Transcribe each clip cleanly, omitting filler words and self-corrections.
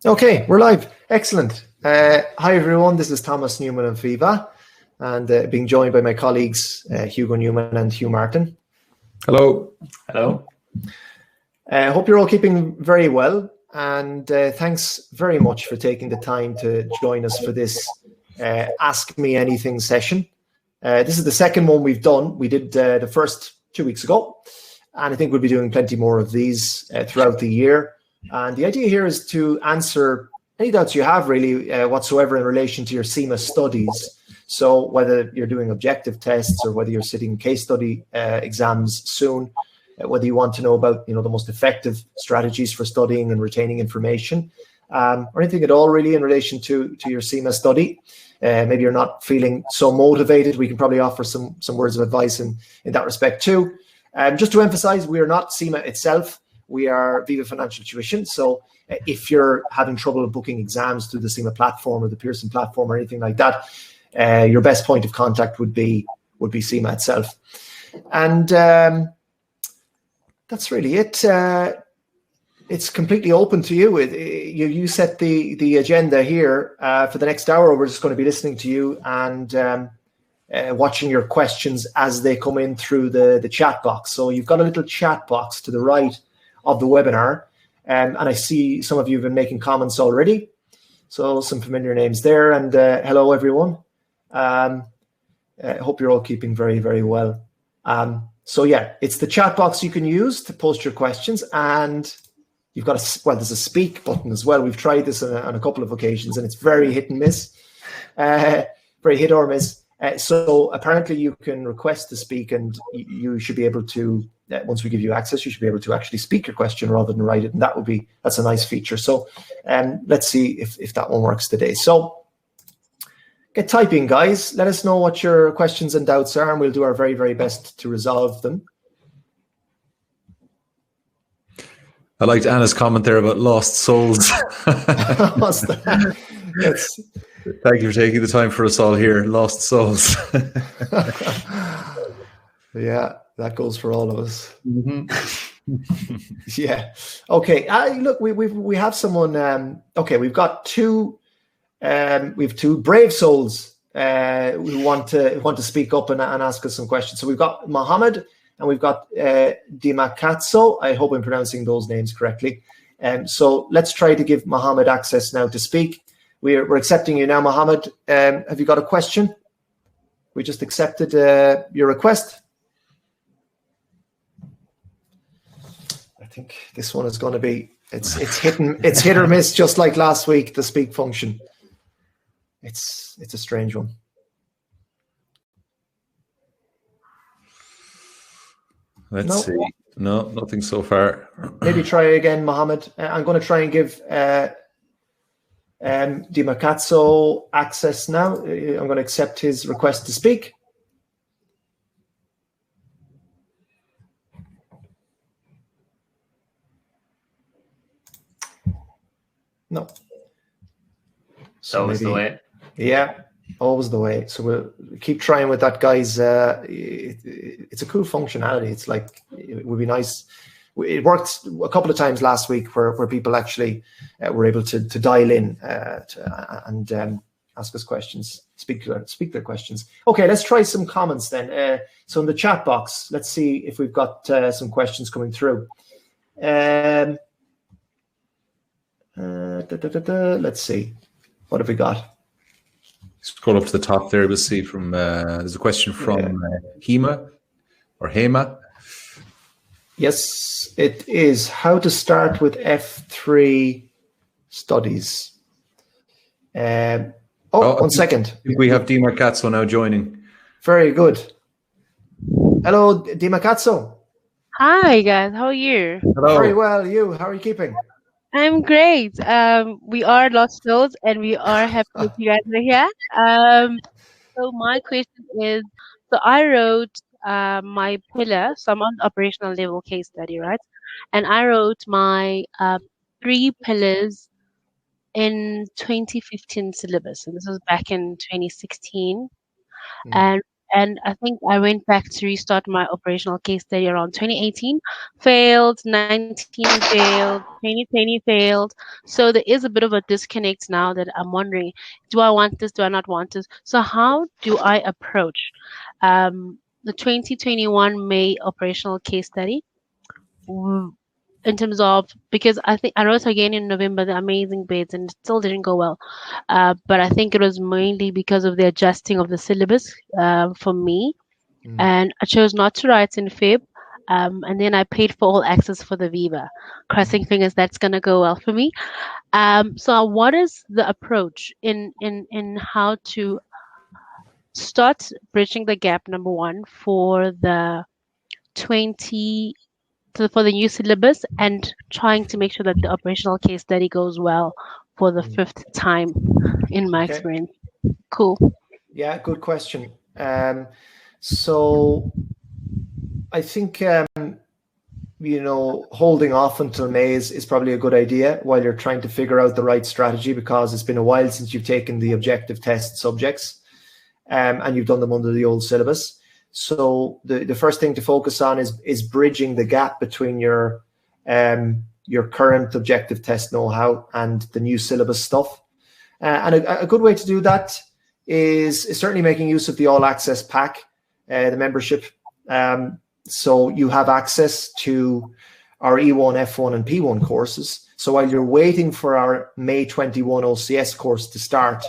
Okay, we're live. Excellent. Hi, everyone. This is Thomas Newman of VIVA, and being joined by my colleagues, Hugo Newman and Hugh Martin. Hello. Hello. I hope you're all keeping very well, and thanks very much for taking the time to join us for this Ask Me Anything session. This is the second one we've done. We did the first 2 weeks ago, and I think we'll be doing plenty more of these throughout the year. And the idea here is to answer any doubts you have really whatsoever in relation to your CIMA studies. So whether you're doing objective tests or whether you're sitting case study exams soon, whether you want to know about the most effective strategies for studying and retaining information, or anything at all really in relation to your CIMA study. Maybe you're not feeling so motivated. We can probably offer some words of advice in that respect too. Just to emphasize, we are not CIMA itself. We are Viva Financial Tuition. So if you're having trouble booking exams through the CIMA platform or the Pearson platform or anything like that, your best point of contact would be CIMA itself. And that's really it. It's completely open to you. You set the agenda here for the next hour. We're just going to be listening to you and watching your questions as they come in through the chat box. So you've got a little chat box to the right of the webinar, and I see some of you have been making comments already, so some familiar names there. And hello everyone. I hope you're all keeping very, very well. So yeah, it's the chat box you can use to post your questions, and you've got there's a speak button as well. We've tried this on a couple of occasions, and it's very hit and miss, very hit or miss. So apparently you can request to speak, and you should be able to, once we give you access, you should be able to actually speak your question rather than write it. And that's a nice feature. So let's see if that one works today. So get typing, guys. Let us know what your questions and doubts are, and we'll do our very, very best to resolve them. I liked Anna's comment there about lost souls. Thank you for taking the time for us all here. Lost souls. Yeah, that goes for all of us. Mm-hmm. Yeah. Okay. Look, we have someone. Okay, we've got two. We have two brave souls who want to speak up and ask us some questions. So we've got Mohammed and we've got Dimakatso. I hope I'm pronouncing those names correctly. So let's try to give Mohammed access now to speak. We're accepting you now, Mohammed. Have you got a question? We just accepted your request. I think this one is going to be it's hit or miss, just like last week. The speak function. It's a strange one. Let's see. No, nothing so far. Maybe try again, Mohammed. I'm going to try and give Dimakatso access now. I'm going to accept his request to speak. No. So always the way. Yeah, always the way. So we'll keep trying with that, guys. It's a cool functionality. It's like, it would be nice. It worked a couple of times last week where people actually were able to dial in and ask us questions, speak their questions. Okay, let's try some comments then. So in the chat box, let's see if we've got some questions coming through. Let's see. What have we got? Scroll up to the top there. We'll see from there's a question from Hema. Yes, it is. How to start with F3 studies. 1 second. We have Dimakatso now joining. Very good. Hello, Dimakatso. Hi, guys. How are you? Hello. Very well. You? How are you keeping? I'm great. We are lost souls, and we are happy that you guys are here. So my question is, so I wrote my pillar, so I'm on the operational level case study, right? And I wrote my 3 pillars in 2015 syllabus. And this was back in 2016. And And I think I went back to restart my operational case study around 2018, failed, 19 failed, 2020 failed. So there is a bit of a disconnect now that I'm wondering, do I want this? Do I not want this? So how do I approach the 2021 May operational case study? In terms of, because I wrote again in November the amazing bits and it still didn't go well, but I think it was mainly because of the adjusting of the syllabus for me, and I chose not to write in Feb, and then I paid for all access for the VIVA, crossing fingers that's gonna go well for me. So what is the approach in how to start bridging the gap, number one, for the 20 for the new syllabus, and trying to make sure that the operational case study goes well for the fifth time in my experience. Cool. Yeah, good question. So I think, holding off until May is probably a good idea while you're trying to figure out the right strategy, because it's been a while since you've taken the objective test subjects and you've done them under the old syllabus. So the first thing to focus on is bridging the gap between your current objective test know-how and the new syllabus stuff. And a good way to do that is certainly making use of the All Access pack, the membership. So you have access to our E1, F1, and P1 courses. So while you're waiting for our May 21 OCS course to start,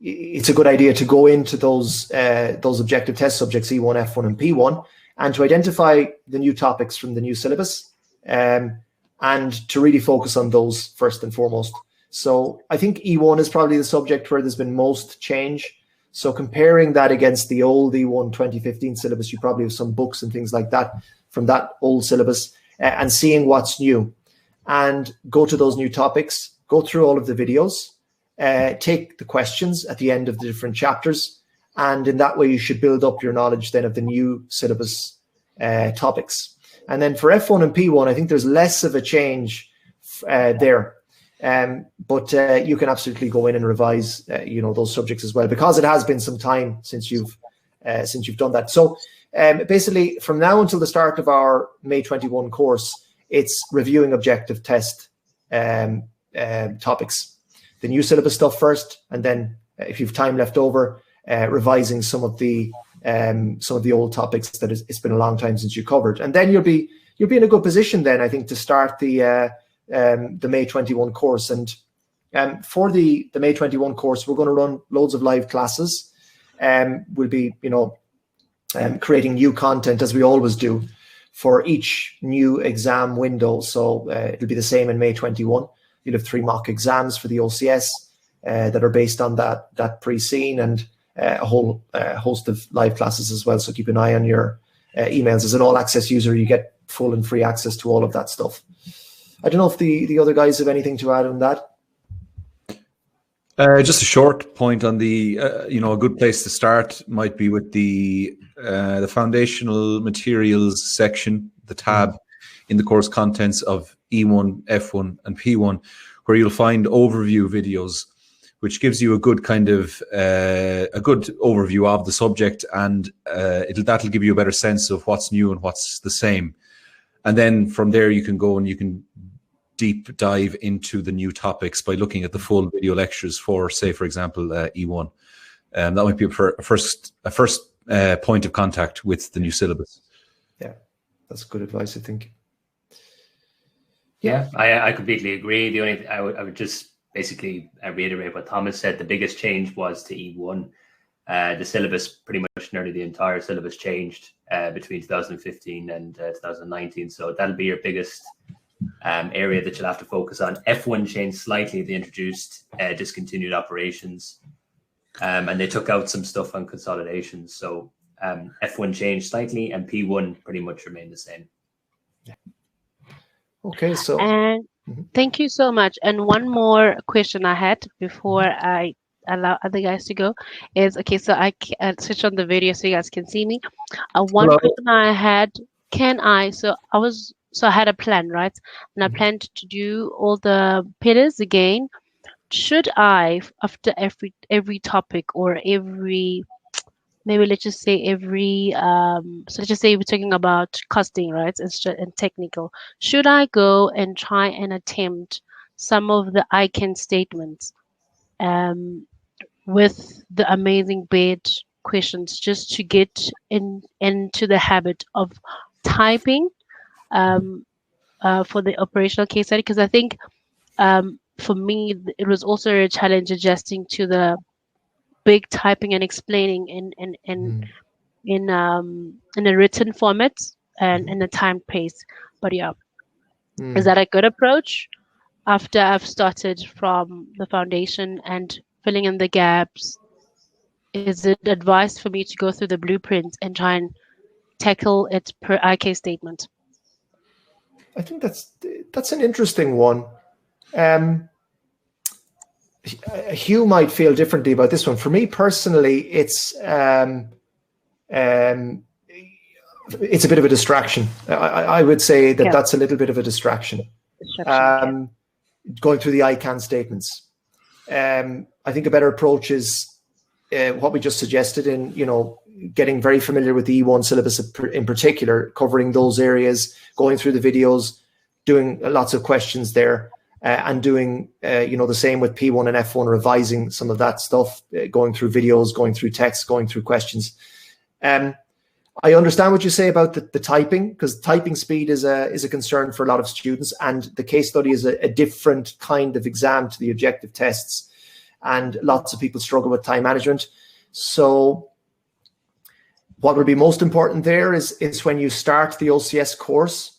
it's a good idea to go into those objective test subjects, E1, F1, and P1, and to identify the new topics from the new syllabus, and to really focus on those first and foremost. So I think E1 is probably the subject where there's been most change. So comparing that against the old E1 2015 syllabus, you probably have some books and things like that from that old syllabus, and seeing what's new, and go to those new topics, go through all of the videos, take the questions at the end of the different chapters, and in that way you should build up your knowledge then of the new syllabus topics. And then for F1 and P1, I think there's less of a change there, but you can absolutely go in and revise those subjects as well, because it has been some time since you've done that. So basically from now until the start of our May 21 course, it's reviewing objective test topics, the new syllabus stuff first, and then if you've time left over, revising some of the old topics that it's been a long time since you covered, and then you'll be in a good position then, I think, to start the May 21 course. And for the May 21 course, we're going to run loads of live classes. We'll be creating new content as we always do for each new exam window. So it'll be the same in May 21. You'll have 3 mock exams for the OCS that are based on that pre-scene, and a whole host of live classes as well. So keep an eye on your emails. As an all-access user, you get full and free access to all of that stuff. I don't know if the other guys have anything to add on that. Just a short point on the, a good place to start might be with the foundational materials section, the tab in the course contents of E1, F1, and P1, where you'll find overview videos, which gives you a good kind of a good overview of the subject, and that'll give you a better sense of what's new and what's the same. And then from there you can go and you can deep dive into the new topics by looking at the full video lectures for, say, for example, E1. That might be a first point of contact with the new syllabus. Yeah, that's good advice, I think. Yeah, I completely agree. The only I would just basically reiterate what Thomas said. The biggest change was to E1. The syllabus, pretty much nearly the entire syllabus changed between 2015 and 2019. So that'll be your biggest area that you'll have to focus on. F1 changed slightly. They introduced discontinued operations, and they took out some stuff on consolidations. So F1 changed slightly, and P1 pretty much remained the same. Yeah. Okay, so and thank you so much. And one more question I had before I allow other guys to go is, okay, so I switch on the video so you guys can see me. One question I had, I had a plan, right? And I planned to do all the pillars again. Should I, after every topic or every maybe let's just say every so let's just say we're talking about costing, right, and technical. Should I go and try and attempt some of the I can statements with the amazing bed questions, just to get into the habit of typing for the operational case study? Because I think for me it was also a challenge adjusting to the big typing and explaining in a written format and in a time pace. But yeah, is that a good approach after I've started from the foundation and filling in the gaps? Is it advice for me to go through the blueprint and try and tackle it per IK statement? I think that's an interesting one. Hugh might feel differently about this one. For me personally, it's a bit of a distraction. I would say that that's a little bit of a distraction. Going through the I can statements. I think a better approach is what we just suggested in, getting very familiar with the E1 syllabus in particular, covering those areas, going through the videos, doing lots of questions there, and doing, the same with P1 and F1, revising some of that stuff, going through videos, going through text, going through questions. I understand what you say about the typing, because typing speed is a concern for a lot of students, and the case study is a different kind of exam to the objective tests, and lots of people struggle with time management. So what will be most important there is when you start the OCS course,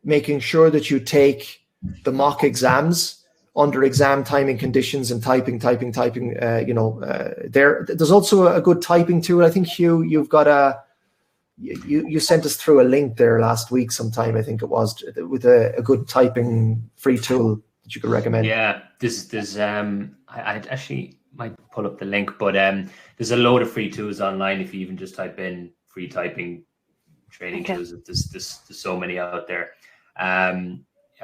making sure that you take the mock exams under exam timing conditions and typing. There's also a good typing tool. I think, Hugh, you've got you sent us through a link there last week sometime, I think it was, with a good typing free tool that you could recommend. Yeah, there's I actually might pull up the link, but there's a load of free tools online if you even just type in free typing training tools. There's so many out there.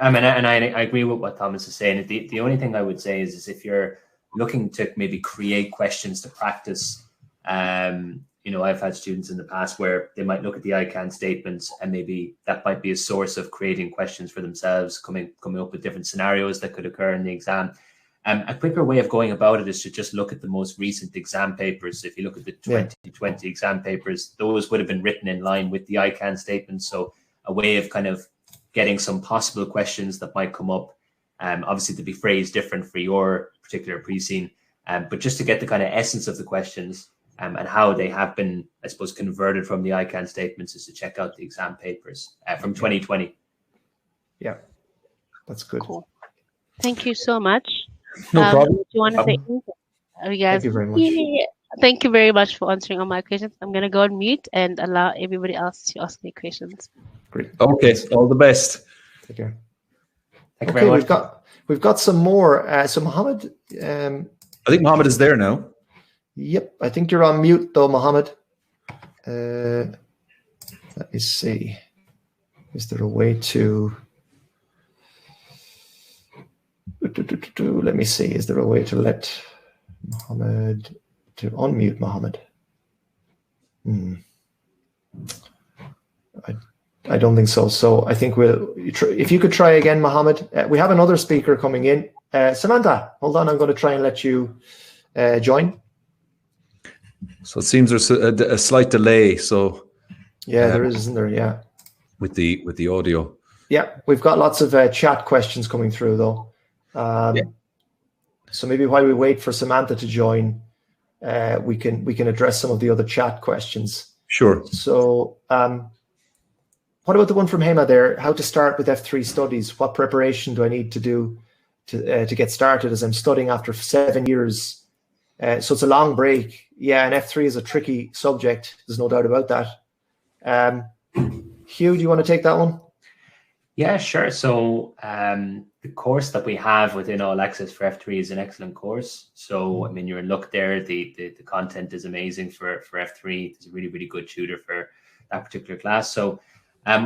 I agree with what Thomas is saying. The only thing I would say is if you're looking to maybe create questions to practice, I've had students in the past where they might look at the I can statements, and maybe that might be a source of creating questions for themselves, coming up with different scenarios that could occur in the exam. A quicker way of going about it is to just look at the most recent exam papers. If you look at the 2020 exam papers, those would have been written in line with the I can statements. So a way of kind of getting some possible questions that might come up, obviously to be phrased different for your particular pre-scene, but just to get the kind of essence of the questions and how they have been, I suppose, converted from the I can statements, is to check out the exam papers from 2020. Yeah, that's good. Cool. Thank you so much. No problem. Do you want to say anything? Guys, Thank you very much. Thank you very much for answering all my questions. I'm going to go on mute and allow everybody else to ask me questions. Great. Okay, all the best. Take care. Thank you very much. We've got some more. So Mohammed, I think Mohammed is there now. Yep, I think you're on mute though, Mohammed. Let me see. Is there a way to? Let me see. Is there a way to let Mohammed to unmute Mohammed? I don't think so. So I think if you could try again, Mohammed. We have another speaker coming in. Samantha, hold on. I'm going to try and let you join. So it seems there's a slight delay. So there is, isn't there? Yeah. With the audio. Yeah, we've got lots of chat questions coming through though. So maybe while we wait for Samantha to join, we can address some of the other chat questions. Sure. So what about the one from Hema there? How to start with F3 studies? What preparation do I need to do to get started, as I'm studying after 7 years? So it's a long break. Yeah, and F3 is a tricky subject. There's no doubt about that. Hugh, do you want to take that one? Yeah, sure. So the course that we have within All Access for F3 is an excellent course. So, I mean, you're in luck there. The content is amazing for F3. It's a really, really good tutor for that particular class. So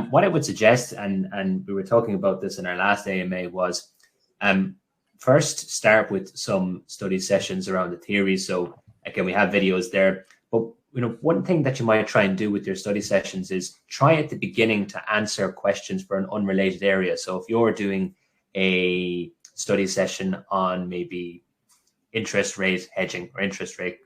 what I would suggest, and we were talking about this in our last AMA, was first start with some study sessions around the theory. So again, we have videos there, But one thing that you might try and do with your study sessions is try at the beginning to answer questions for an unrelated area. So if you're doing a study session on maybe interest rate hedging or interest rate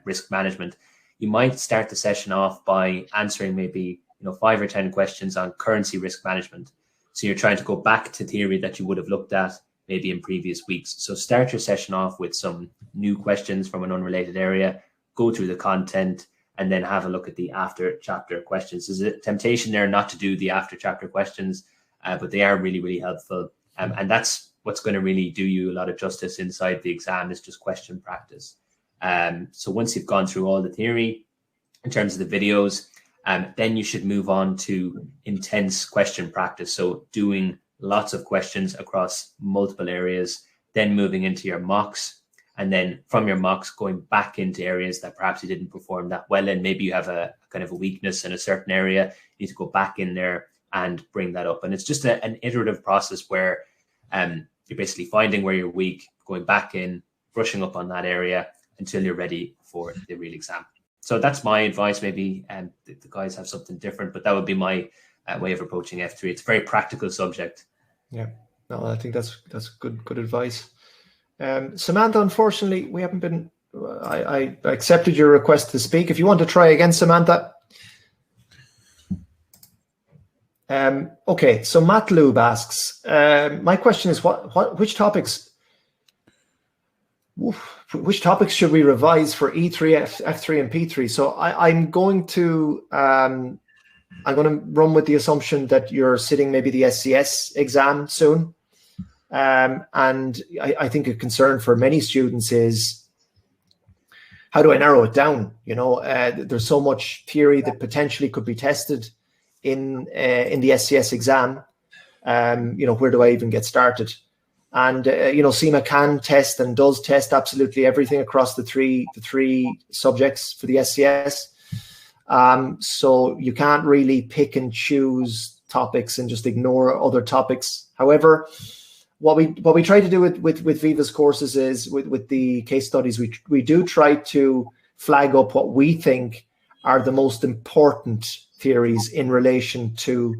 risk management, you might start the session off by answering maybe 5 or 10 questions on currency risk management. So you're trying to go back to theory that you would have looked at maybe in previous weeks. So start your session off with some new questions from an unrelated area, go through the content, and then have a look at the after chapter questions. There's a temptation there not to do the after chapter questions, but they are really, really helpful. And that's what's going to really do you a lot of justice inside the exam, is just question practice. So once you've gone through all the theory in terms of the videos, then you should move on to intense question practice. So doing lots of questions across multiple areas, then moving into your mocks, and then from your mocks going back into areas that perhaps you didn't perform that well in. Maybe you have a kind of a weakness in a certain area, you need to go back in there and bring that up. And it's just an iterative process where you're basically finding where you're weak, going back in, brushing up on that area until you're ready for the real exam. So that's my advice. Maybe the guys have something different, but that would be my way of approaching F3. It's a very practical subject. Yeah, no, I think that's good advice. Samantha, unfortunately, we haven't been. I accepted your request to speak. If you want to try again, Samantha. Okay, so Matt Lube asks, my question is, which topics should we revise for E3, F3, and P3? So I'm going to run with the assumption that you're sitting maybe the SCS exam soon. And I think a concern for many students is, how do I narrow it down? There's so much theory that potentially could be tested in the SCS exam. Where do I even get started? And CIMA can test and does test absolutely everything across the three subjects for the SCS. So you can't really pick and choose topics and just ignore other topics. However, what we try to do with Viva's courses is with the case studies, we do try to flag up what we think are the most important theories in relation to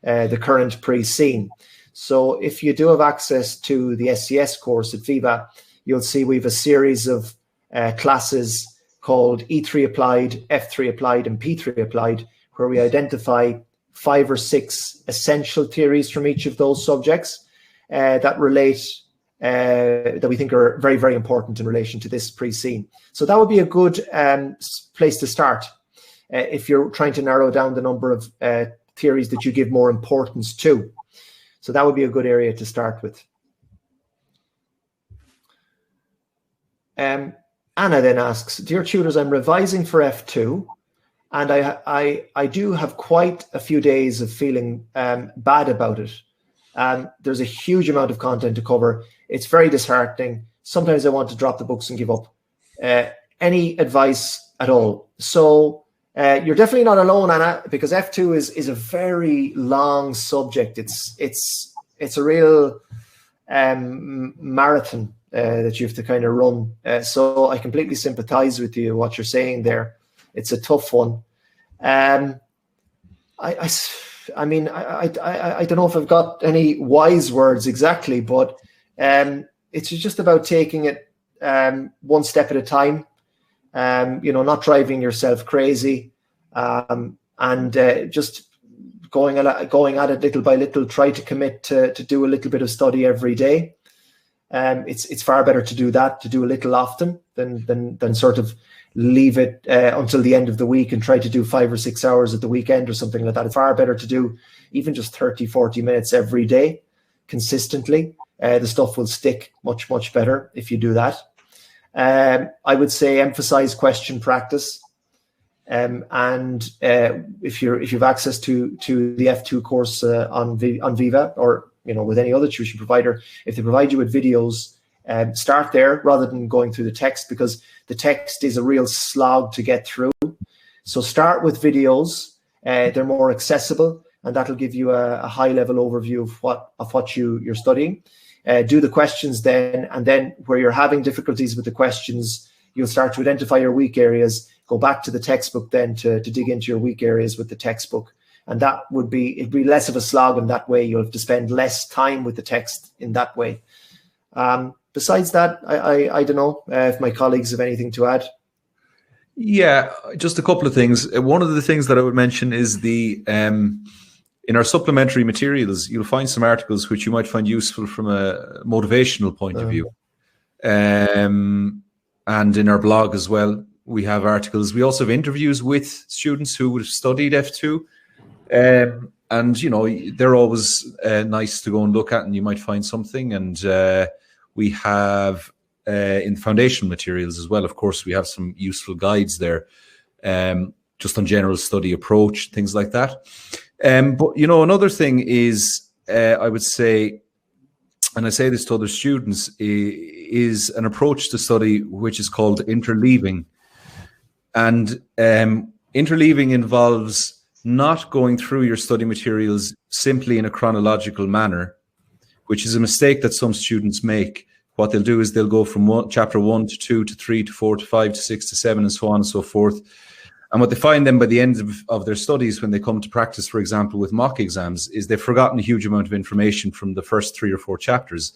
the current pre-scene. So if you do have access to the SCS course at Viva, you'll see we have a series of classes called E3 Applied, F3 Applied, and P3 Applied, where we identify 5 or 6 essential theories from each of those subjects that relate, that we think are very, very important in relation to this pre-scene. So that would be a good place to start if you're trying to narrow down the number of theories that you give more importance to. So that would be a good area to start with. Anna then asks, dear tutors, I'm revising for F2, and I do have quite a few days of feeling bad about it. There's a huge amount of content to cover. It's very disheartening. Sometimes I want to drop the books and give up. Any advice at all? So you're definitely not alone, Anna, because F2 is a very long subject. It's a real marathon that you have to kind of run. So I completely sympathize with you, what you're saying there. It's a tough one. I mean, I don't know if I've got any wise words exactly, but it's just about taking it one step at a time. Not driving yourself crazy, and just going at it little by little. Try to commit to do a little bit of study every day. It's far better to do that, to do a little often than sort of leave it until the end of the week and try to do 5 or 6 hours at the weekend or something like that. It's far better to do even just 30, 40 minutes every day consistently. The stuff will stick much, much better if you do that. I would say emphasize question practice. And if you've access to the F2 course on Viva, or with any other tuition provider, if they provide you with videos, start there rather than going through the text, because the text is a real slog to get through. So start with videos. They're more accessible, and that'll give you a high level overview of what you're studying. Do the questions then, and then where you're having difficulties with the questions, you'll start to identify your weak areas. go back to the textbook then to dig into your weak areas with the textbook. And that it'd be less of a slog in that way. You'll have to spend less time with the text in that way. Besides that, I don't know if my colleagues have anything to add. Yeah, just a couple of things. One of the things that I would mention is in our supplementary materials, you'll find some articles which you might find useful from a motivational point of view. And in our blog as well, we have articles. We also have interviews with students who would have studied F2. And, you know, they're always nice to go and look at, and you might find something. And we have in foundational materials as well, of course, we have some useful guides there, just on general study approach, things like that. But, you know, another thing is, I would say, and I say this to other students, is an approach to study which is called interleaving. And interleaving involves not going through your study materials simply in a chronological manner, which is a mistake that some students make. What they'll do is they'll go from chapter 1 to 2 to 3 to 4 to 5 to 6 to 7 and so on and so forth. And what they find then by the end of their studies, when they come to practice, for example, with mock exams, is they've forgotten a huge amount of information from the first 3 or 4 chapters.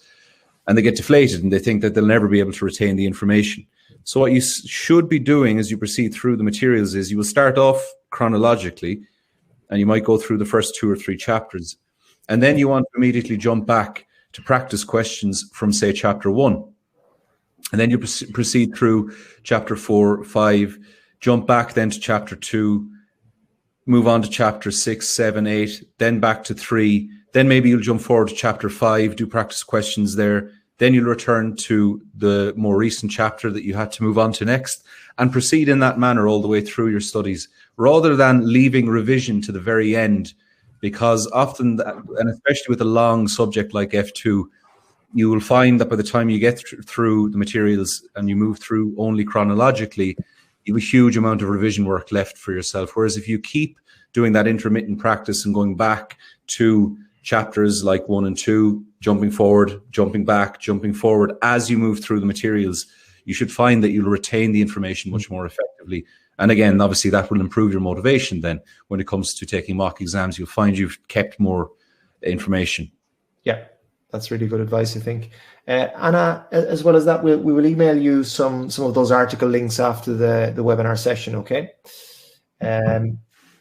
And they get deflated and they think that they'll never be able to retain the information. So what you should be doing as you proceed through the materials is you will start off chronologically, and you might go through the first 2 or 3 chapters. And then you want to immediately jump back to practice questions from, say, chapter 1. And then you proceed through chapter 4, 5, jump back then to chapter 2, move on to chapter 6, 7, 8, then back to 3. Then maybe you'll jump forward to chapter 5, do practice questions there. Then you'll return to the more recent chapter that you had to move on to next, and proceed in that manner all the way through your studies, rather than leaving revision to the very end. Because often, and especially with a long subject like F2, you will find that by the time you get through the materials and you move through only chronologically, you have a huge amount of revision work left for yourself. Whereas if you keep doing that intermittent practice and going back to chapters like 1 and 2, jumping forward, jumping back, jumping forward, as you move through the materials, you should find that you'll retain the information much more effectively. And again, obviously that will improve your motivation then when it comes to taking mock exams. You'll find you've kept more information. Yeah, that's really good advice, I think. Anna, as well as that, we will email you some of those article links after the webinar session, okay?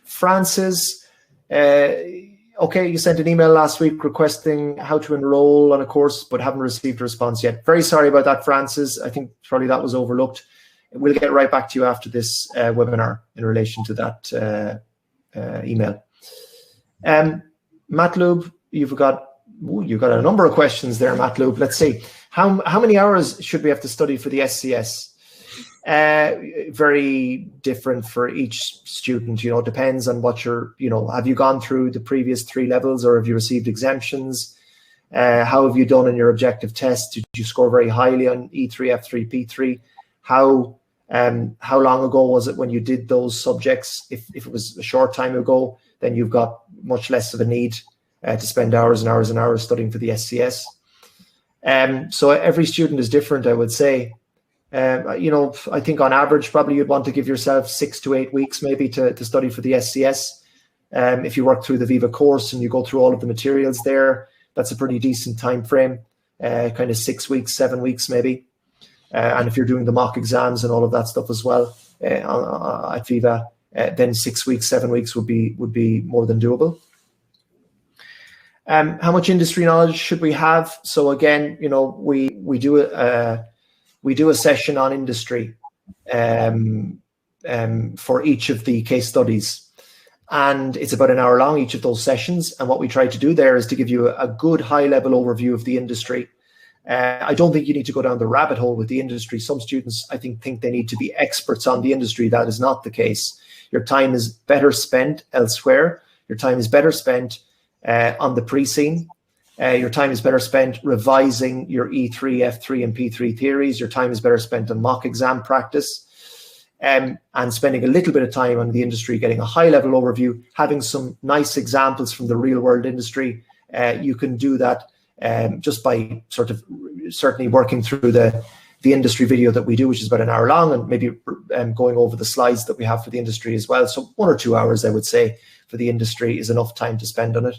Francis, okay, you sent an email last week requesting how to enroll on a course, but haven't received a response yet. Very sorry about that, Francis. I think probably that was overlooked. We'll get right back to you after this webinar in relation to that email. Matlub, you've got a number of questions there, Matlub. Let's see. How many hours should we have to study for the SCS? Very different for each student. You know, depends on what have you gone through the previous 3 levels, or have you received exemptions? How have you done in your objective test? Did you score very highly on E3, F3, P3? How long ago was it when you did those subjects? If it was a short time ago, then you've got much less of a need to spend hours and hours and hours studying for the SCS. So every student is different, I would say. I think on average, probably you'd want to give yourself 6 to 8 weeks maybe to study for the SCS. If you work through the VIVA course and you go through all of the materials there, that's a pretty decent time frame, kind of 6 weeks, 7 weeks maybe. And if you're doing the mock exams and all of that stuff as well at VIVA, then 6 weeks, 7 weeks would be more than doable. How much industry knowledge should we have? So again, we do a session on industry for each of the case studies, and it's about an hour long, each of those sessions. And what we try to do there is to give you a good high-level overview of the industry. I don't think you need to go down the rabbit hole with the industry. Some students, I think they need to be experts on the industry. That is not the case. Your time is better spent elsewhere. Your time is better spent on the pre-scene. Your time is better spent revising your E3, F3, and P3 theories. Your time is better spent on mock exam practice, and spending a little bit of time on the industry, getting a high-level overview, having some nice examples from the real-world industry. You can do that just by sort of certainly working through the the industry video that we do, which is about an hour long, and maybe going over the slides that we have for the industry as well. So 1 or 2 hours, I would say, for the industry is enough time to spend on it.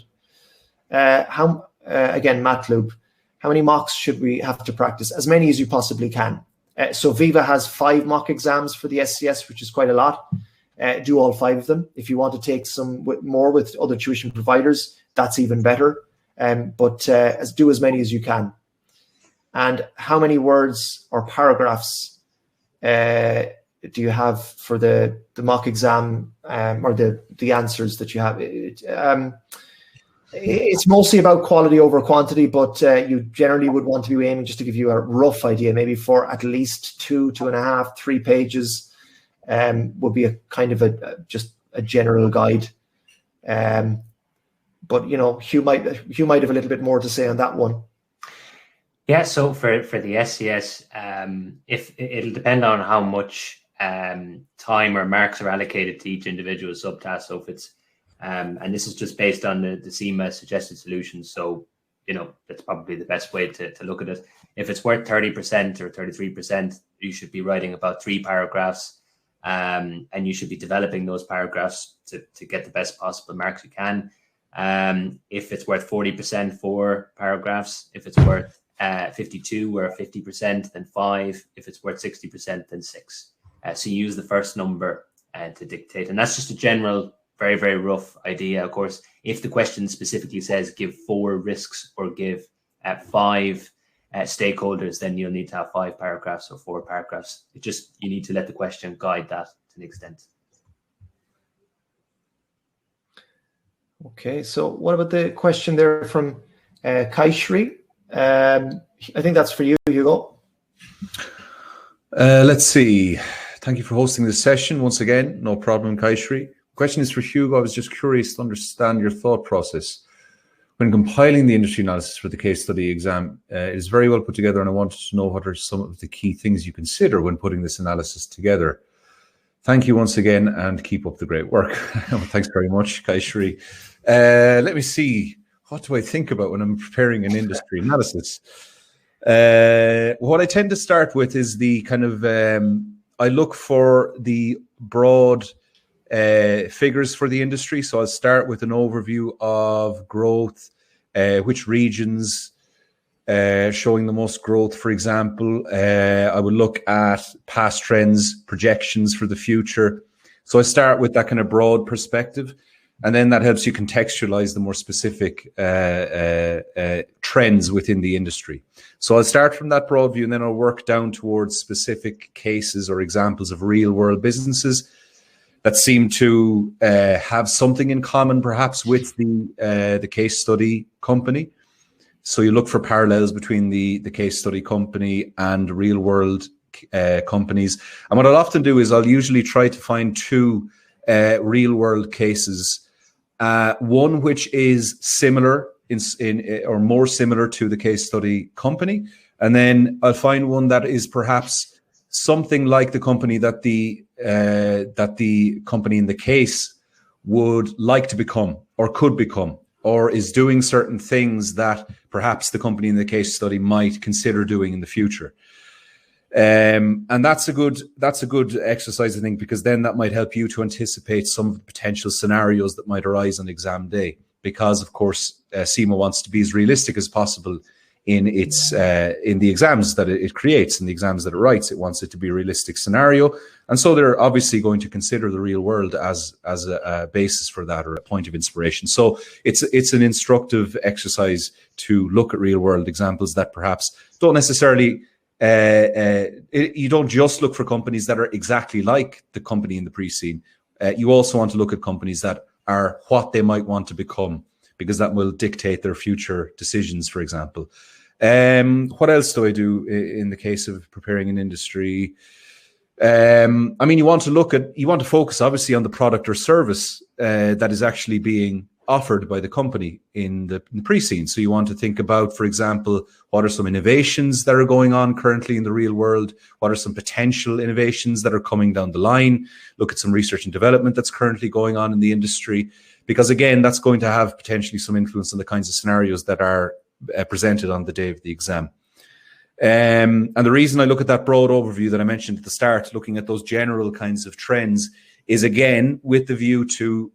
Again, Matlub, how many mocks should we have to practice? As many as you possibly can. So VIVA has 5 mock exams for the SCS, which is quite a lot. Do all 5 of them. If you want to take some more with other tuition providers, that's even better. But do as many as you can. And how many words or paragraphs do you have for the mock exam or the answers that you have? It's mostly about quality over quantity, but you generally would want to be aiming, just to give you a rough idea, maybe for at least 2, 2.5, 3 pages would be a kind of just a general guide. But Hugh might have a little bit more to say on that one. Yeah, so for the SCS, if it'll depend on how much time or marks are allocated to each individual subtask. So if it's and this is just based on the CIMA suggested solutions. So, that's probably the best way to look at it. If it's worth 30% or 33%, you should be writing about 3 paragraphs, and you should be developing those paragraphs to get the best possible marks you can. If it's worth 40%, 4 paragraphs. If it's worth 52 or 50%, then 5. If it's worth 60%, then 6. So you use the first number to dictate. And that's just a general, very, very rough idea. Of course, if the question specifically says give 4 risks or give 5 stakeholders, then you'll need to have 5 paragraphs or 4 paragraphs. You need to let the question guide that to an extent. Okay, so what about the question there from Kaishri? I think that's for you, Hugo. Let's see. Thank you for hosting this session once again. No problem, Kaishri. Question is for Hugo. I was just curious to understand your thought process. When compiling the industry analysis for the case study exam, it is very well put together, and I wanted to know what are some of the key things you consider when putting this analysis together. Thank you once again, and keep up the great work. Thanks very much, Kaishri. Let me see. What do I think about when I'm preparing an industry analysis? What I tend to start with is the kind of, I look for the broad figures for the industry. So I'll start with an overview of growth, which regions showing the most growth, for example. I would look at past trends, projections for the future. So I start with that kind of broad perspective, and then that helps you contextualize the more specific trends within the industry. So I'll start from that broad view, and then I'll work down towards specific cases or examples of real world businesses that seem to have something in common, perhaps with the case study company. So you look for parallels between the case study company and real world companies. And what I'll often do is I'll usually try to find 2 real world cases, one which is similar in or more similar to the case study company, and then I'll find one that is perhaps something like the company that the company in the case would like to become or could become, or is doing certain things that perhaps the company in the case study might consider doing in the future. And that's a good exercise, I think, because then that might help you to anticipate some of the potential scenarios that might arise on exam day. Because of course, CIMA wants to be as realistic as possible in its in the exams that it creates, in the exams that it writes. It wants it to be a realistic scenario, and so they're obviously going to consider the real world as a basis for that, or a point of inspiration. So it's an instructive exercise to look at real world examples that perhaps don't necessarily. You don't just look for companies that are exactly like the company in the pre-scene. You also want to look at companies that are what they might want to become, because that will dictate their future decisions, for example. What else do I do in the case of preparing an industry? I mean, you want to focus obviously on the product or service that is actually being offered by the company in the pre-scene. So you want to think about, for example, what are some innovations that are going on currently in the real world? What are some potential innovations that are coming down the line? Look at some research and development that's currently going on in the industry, because again, that's going to have potentially some influence on the kinds of scenarios that are presented on the day of the exam. And the reason I look at that broad overview that I mentioned at the start, looking at those general kinds of trends, is again with the view to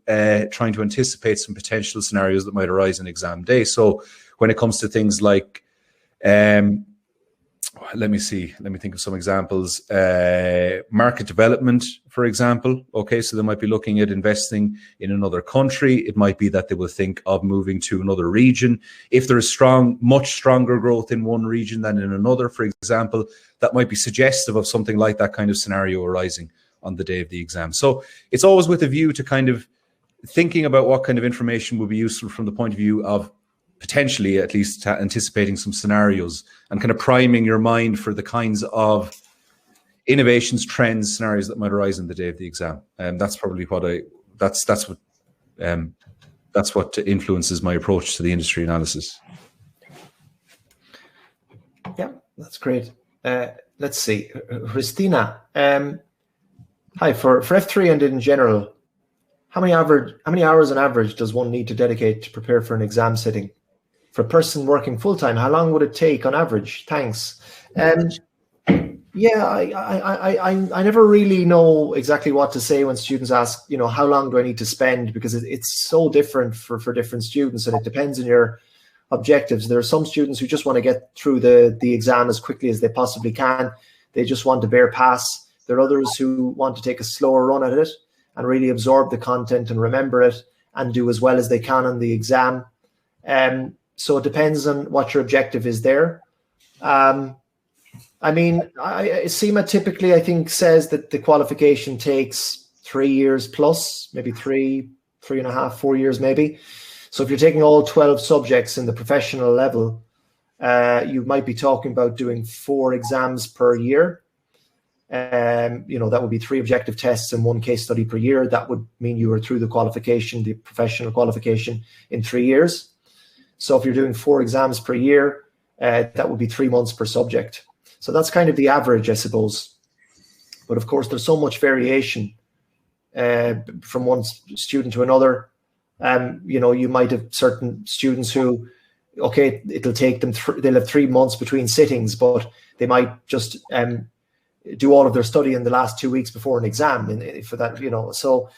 trying to anticipate some potential scenarios that might arise in exam day. So when it comes to things like, let me think of some examples. Market development, for example. Okay, so they might be looking at investing in another country. It might be that they will think of moving to another region. If there is much stronger growth in one region than in another, for example, that might be suggestive of something like that kind of scenario arising on the day of the exam. So it's always with a view to kind of thinking about what kind of information would be useful from the point of view of potentially at least anticipating some scenarios and kind of priming your mind for the kinds of innovations, trends, scenarios that might arise on the day of the exam. And that's probably that's what influences my approach to the industry analysis. Yeah, that's great. Let's see, Christina. Hi, for F3 and in general, how many hours on average does one need to dedicate to prepare for an exam sitting? For a person working full-time, how long would it take on average? Thanks. Yeah, I never really know exactly what to say when students ask, you know, how long do I need to spend? Because it's so different for different students, and it depends on your objectives. There are some students who just want to get through the exam as quickly as they possibly can. They just want to bare pass. There are others who want to take a slower run at it and really absorb the content and remember it and do as well as they can on the exam. So it depends on what your objective is there. I mean, CIMA typically, I think, says that the qualification takes 3 years plus, maybe 3.5, 4 years maybe. So if you're taking all 12 subjects in the professional level, you might be talking about doing 4 exams per year. You know, that would be 3 objective tests and 1 case study per year. That would mean you were through the qualification, the professional qualification, in 3 years. So if you're doing 4 exams per year, that would be 3 months per subject. So that's kind of the average, I suppose. But of course, there's so much variation from one student to another. You know, you might have certain students who, okay, it'll take them, they'll have 3 months between sittings, but they might just do all of their study in the last 2 weeks before an exam for that, you know. So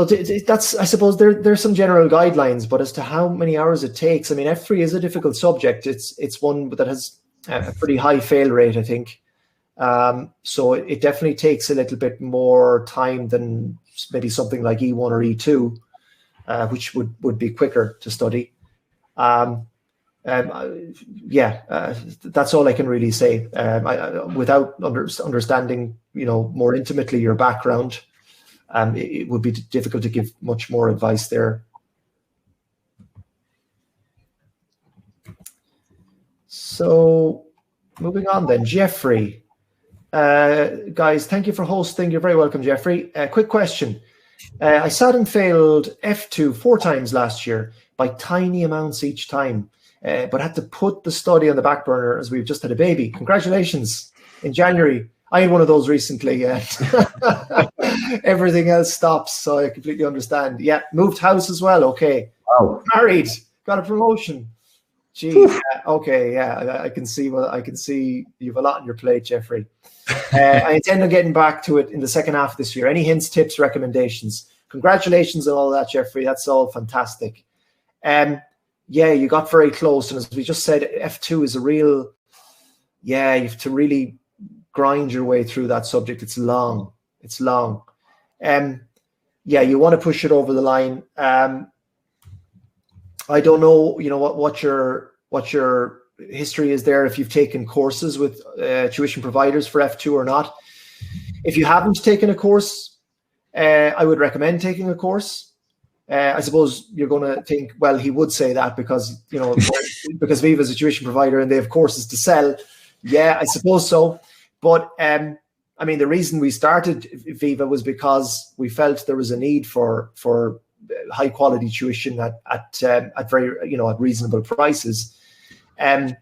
that's, I suppose there's some general guidelines, but as to how many hours it takes, I mean, F3 is a difficult subject. It's one that has a pretty high fail rate, I think. So it definitely takes a little bit more time than maybe something like E1 or E2, which would be quicker to study. That's all I can really say. Without understanding, you know, more intimately your background, it would be difficult to give much more advice there. So moving on then, Jeffrey. Guys, thank you for hosting. You're very welcome, Jeffrey. Quick question. I sat and failed F2 4 times last year by tiny amounts each time, but had to put the study on the back burner as we've just had a baby. Congratulations. In January, I had one of those recently. Everything else stops, so I completely understand. Yeah, moved house as well. Okay. Wow. Married, got a promotion. Gee, okay, yeah, I can see. Well, I can see you have a lot on your plate, Jeffrey. I intend on getting back to it in the second half of this year. Any hints, tips, recommendations? Congratulations on all that, Jeffrey. That's all fantastic. Yeah, you got very close, and as we just said, F2 is a real. Yeah, you have to really grind your way through that subject. It's long. It's long. Yeah, you want to push it over the line. I don't know, you know, what your history is there, if you've taken courses with tuition providers for F2 or not. If you haven't taken a course, I would recommend taking a course. I suppose you're going to think, well, he would say that because, you know, because VIVA is a tuition provider and they have courses to sell. Yeah, I suppose so. But I mean, the reason we started VIVA was because we felt there was a need for high quality tuition at very, you know, at reasonable prices. And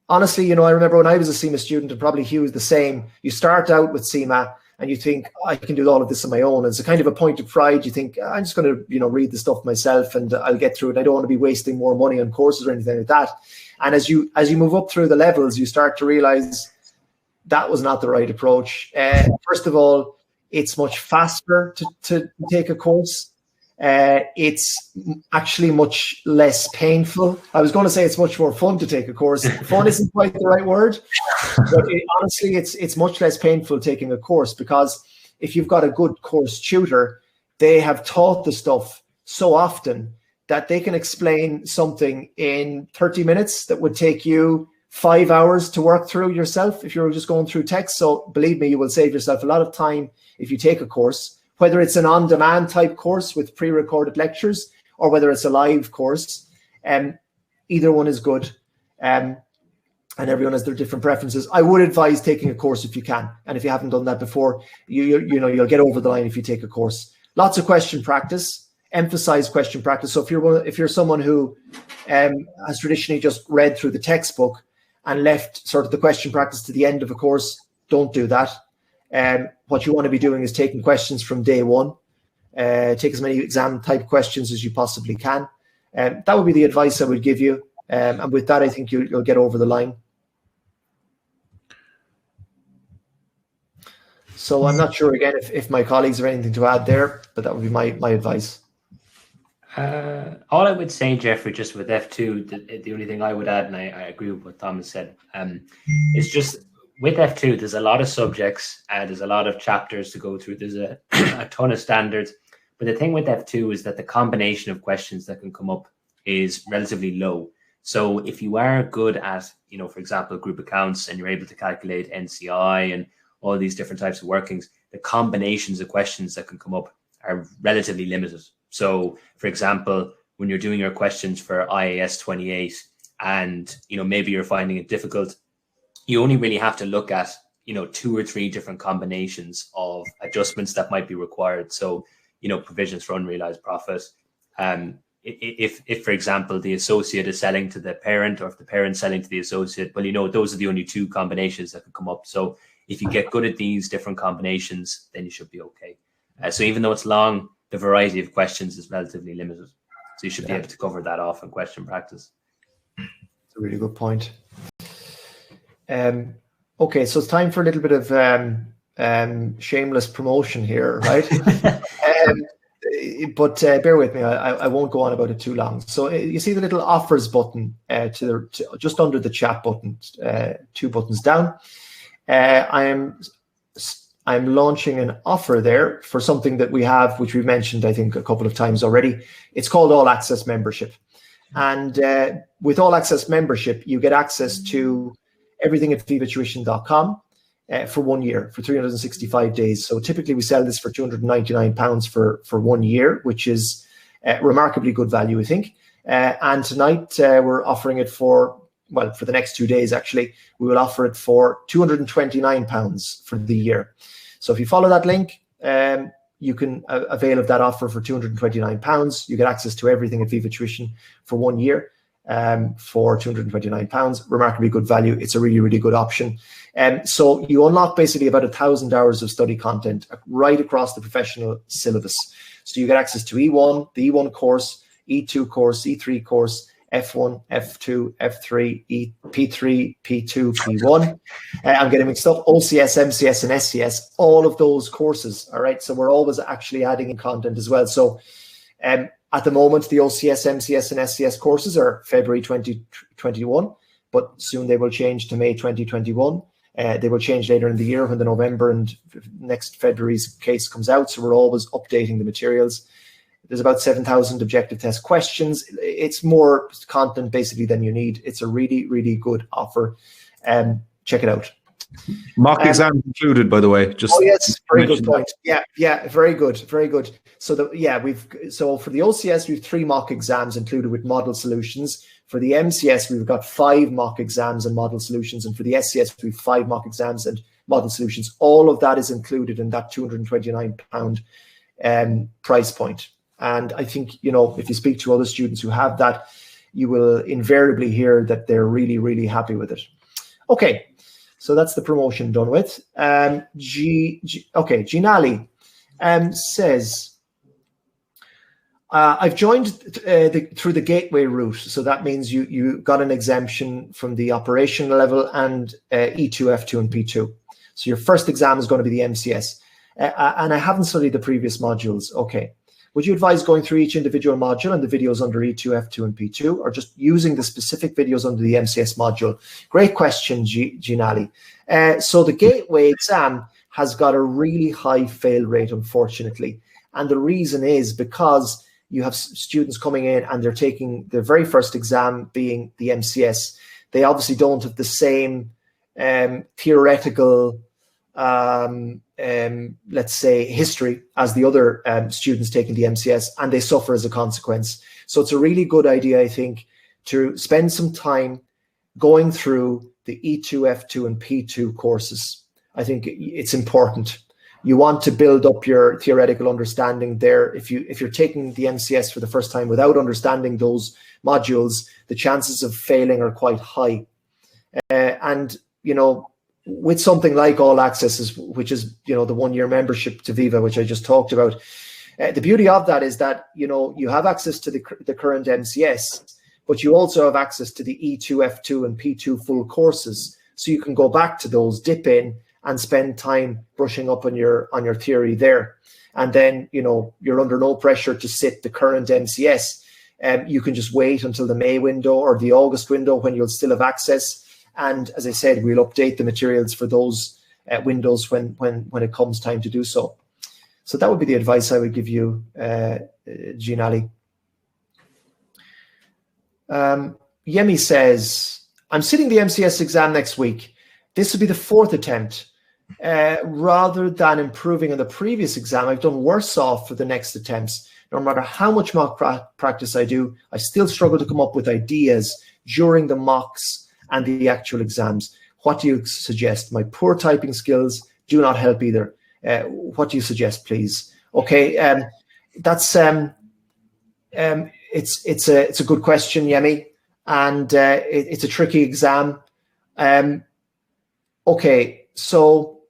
honestly, you know, I remember when I was a CIMA student, and probably Hugh is the same, you start out with CIMA and you think, I can do all of this on my own. It's a kind of a point of pride. You think, I'm just going to, read the stuff myself and I'll get through it. I don't want to be wasting more money on courses or anything like that. And as you move up through the levels, you start to realize that was not the right approach. First of all, it's much faster to take a course. It's actually much less painful. I was going to say it's much more fun to take a course. Fun isn't quite the right word, but honestly, it's much less painful taking a course, because if you've got a good course tutor, they have taught the stuff so often that they can explain something in 30 minutes that would take you 5 hours to work through yourself if you're just going through text. So believe me, you will save yourself a lot of time if you take a course, whether it's an on-demand type course with pre-recorded lectures or whether it's a live course. Either one is good, and everyone has their different preferences. I would advise taking a course if you can, and if you haven't done that before, you'll get over the line if you take a course. Lots of question practice. Emphasize question practice. So if you're someone who has traditionally just read through the textbook and left sort of the question practice to the end of a course, don't do that. What you want to be doing is taking questions from day one. Take as many exam type questions as you possibly can. That would be the advice I would give you. And with that, I think you'll get over the line. So I'm not sure again if my colleagues have anything to add there, but that would be my advice. All I would say, Jeffrey, just with F2, the only thing I would add, and I agree with what Thomas said, is just with F2, there's a lot of subjects, there's a lot of chapters to go through. There's a ton of standards. But the thing with F2 is that the combination of questions that can come up is relatively low. So if you are good at, for example, group accounts, and you're able to calculate NCI and all these different types of workings, the combinations of questions that can come up are relatively limited. So, for example, when you're doing your questions for IAS 28 and, maybe you're finding it difficult, you only really have to look at, 2 or 3 different combinations of adjustments that might be required. So, provisions for unrealized profit. If, for example, the associate is selling to the parent, or if the parent's selling to the associate, well, those are the only 2 combinations that can come up. So if you get good at these different combinations, then you should be okay. So even though it's long, the variety of questions is relatively limited. So you should be able to cover that off in question practice. That's a really good point. Okay, so it's time for a little bit of shameless promotion here, right? But bear with me, I won't go on about it too long. So you see the little offers button just under the chat button, 2 buttons down. I'm launching an offer there for something that we have, which we've mentioned, I think, a couple of times already. It's called All Access Membership. And with All Access Membership, you get access to everything at vivatuition.com for 1 year, for 365 days. So typically we sell this for £299 for 1 year, which is remarkably good value, I think. And tonight we're offering it for the next 2 days, actually, we will offer it for £229 for the year. So if you follow that link, you can avail of that offer for £229. You get access to everything at Viva Tuition for 1 year for £229. Remarkably good value. It's a really, really good option. So you unlock basically about 1,000 hours of study content right across the professional syllabus. So you get access to E1, the E1 course, E2 course, E3 course, F1, F2, F3, P3, P2, P1. I'm getting mixed up. OCS, MCS, and SCS, all of those courses. All right. So we're always actually adding in content as well. So at the moment, the OCS, MCS, and SCS courses are February 2021, but soon they will change to May 2021. They will change later in the year when the November and next February's case comes out. So we're always updating the materials. There's about 7,000 objective test questions. It's more content basically than you need. It's a really, really good offer. Check it out. Mock exams included, by the way. Just yes, very good point. Yeah, very good, very good. So for the OCS we've 3 mock exams included with model solutions. For the MCS we've got 5 mock exams and model solutions, and for the SCS we've 5 mock exams and model solutions. All of that is included in that £229 price point. And I think, if you speak to other students who have that, you will invariably hear that they're really, really happy with it. Okay, So that's the promotion done with. Ginali says, I've joined through the gateway route. So that means you got an exemption from the operational level and E2, F2, and P2. So your first exam is going to be the MCS. And I haven't studied the previous modules. Okay. Would you advise going through each individual module and the videos under E2, F2, and P2, or just using the specific videos under the MCS module? Great question, Ginali. So the gateway exam has got a really high fail rate, unfortunately. And the reason is because you have students coming in and they're taking their very first exam being the MCS. They obviously don't have the same theoretical, let's say, history as the other students taking the MCS, and they suffer as a consequence. So it's a really good idea, I think, to spend some time going through the E2, F2, and P2 courses. I think it's important. You want to build up your theoretical understanding there. If you're taking the MCS for the first time without understanding those modules, the chances of failing are quite high. And, you know, with something like All Access, which is, you know, the 1-year membership to VIVA, which I just talked about, the beauty of that is that, you know, you have access to the current MCS, but you also have access to the E2, F2, and P2 full courses. So you can go back to those, dip in, and spend time brushing up on your theory there. And then, you know, you're under no pressure to sit the current MCS. You can just wait until the May window or the August window when you'll still have access. And as I said, we'll update the materials for those windows when it comes time to do so. So that would be the advice I would give you, Ginali. Yemi says, I'm sitting the MCS exam next week. This will be the 4th attempt. Rather than improving on the previous exam, I've done worse off for the next attempts. No matter how much mock practice I do, I still struggle to come up with ideas during the mocks and the actual exams. What do you suggest? My poor typing skills do not help either. What do you suggest, please? Okay, that's it's a good question, Yemi, and it's a tricky exam. Okay, so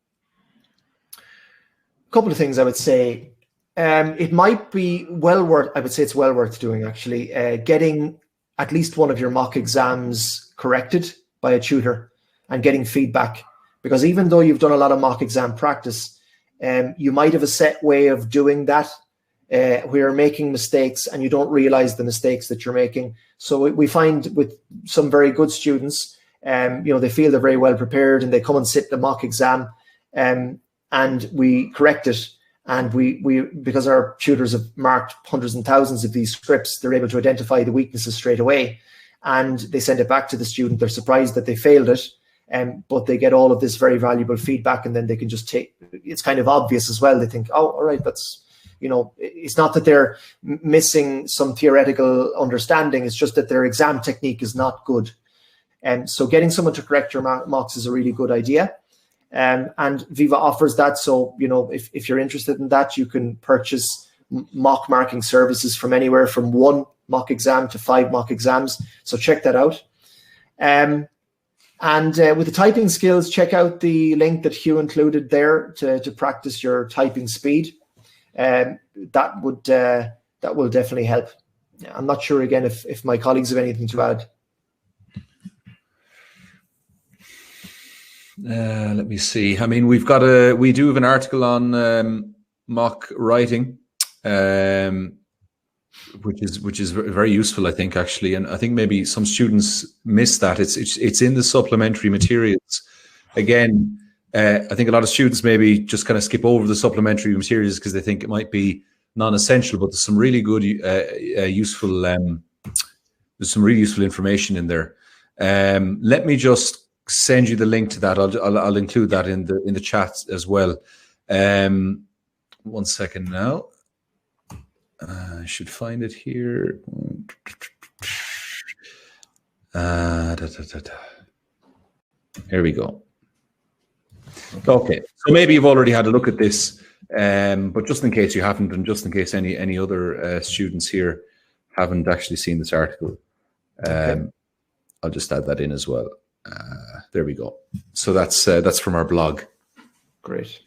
a couple of things I would say. It might be well worth, I would say it's well worth doing actually, getting at least one of your mock exams corrected by a tutor and getting feedback. Because even though you've done a lot of mock exam practice, you might have a set way of doing that where you're making mistakes and you don't realize the mistakes that you're making. So we find with some very good students, you know, they feel they're very well prepared and they come and sit the mock exam and we correct it. And we because our tutors have marked hundreds and thousands of these scripts, they're able to identify the weaknesses straight away and they send it back to the student. They're surprised that they failed it, but they get all of this very valuable feedback and then they can just take, it's kind of obvious as well. They think, oh, all right, that's, you know, it's not that they're missing some theoretical understanding. It's just that their exam technique is not good. And so getting someone to correct your mocks is a really good idea. And VIVA offers that. So, you know, if you're interested in that, you can purchase mock marking services from anywhere from 1 mock exam to 5 mock exams. So check that out. And with the typing skills, check out the link that Hugh included there to practice your typing speed. That will definitely help. I'm not sure again if my colleagues have anything to add. Let me see. I mean, we do have an article on mock writing, which is very useful, I think, actually. And I think maybe some students miss that. It's in the supplementary materials. Again, I think a lot of students maybe just kind of skip over the supplementary materials because they think it might be non-essential, but there's some really good, useful. There's some really useful information in there. Let me just send you the link to that. I'll include that in the chat as well. 1 second now. I should find it here. Here we go. Okay, so maybe you've already had a look at this, but just in case you haven't, and just in case any other students here haven't actually seen this article, okay. I'll just add that in as well. there we go. So that's from our blog. Great.